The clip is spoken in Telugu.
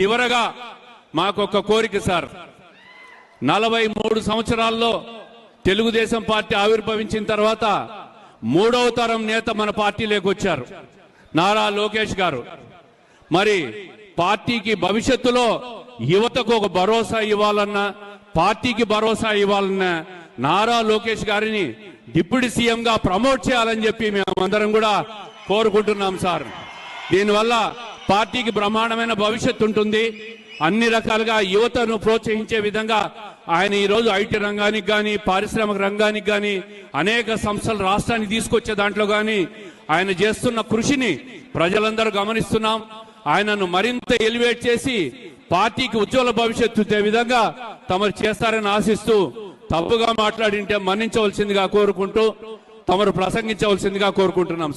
చివరగా మాకొక కోరిక సార్, 43 సంవత్సరాల్లో తెలుగుదేశం పార్టీ ఆవిర్భవించిన తర్వాత 3వ తరం నేత మన పార్టీలోకి వచ్చారు, నారా లోకేష్ గారు. మరి పార్టీకి భవిష్యత్తులో యువతకు ఒక భరోసా ఇవ్వాలన్నా, పార్టీకి భరోసా ఇవ్వాలన్నా నారా లోకేష్ గారిని డిప్యూటీ సీఎంగా ప్రమోట్ చేయాలని చెప్పి మేమందరం కూడా కోరుకుంటున్నాం సార్. దీనివల్ల పార్టీకి బ్రహ్మాండమైన భవిష్యత్తు ఉంటుంది. అన్ని రకాలుగా యువతను ప్రోత్సహించే విధంగా ఆయన ఈరోజు ఐటీ రంగానికి కానీ, పారిశ్రామిక రంగానికి కానీ, అనేక సంస్థలు రాష్ట్రానికి తీసుకొచ్చే దాంట్లో కానీ ఆయన చేస్తున్న కృషిని ప్రజలందరూ గమనిస్తున్నాం. ఆయనను మరింత ఎలివేట్ చేసి పార్టీకి ఉజ్వల భవిష్యత్తు ఇచ్చే విధంగా తమరు చేస్తారని ఆశిస్తూ, తప్పుగా మాట్లాడింటే మన్నించవలసిందిగా కోరుకుంటూ తమరు ప్రసంగించవలసిందిగా కోరుకుంటున్నాం.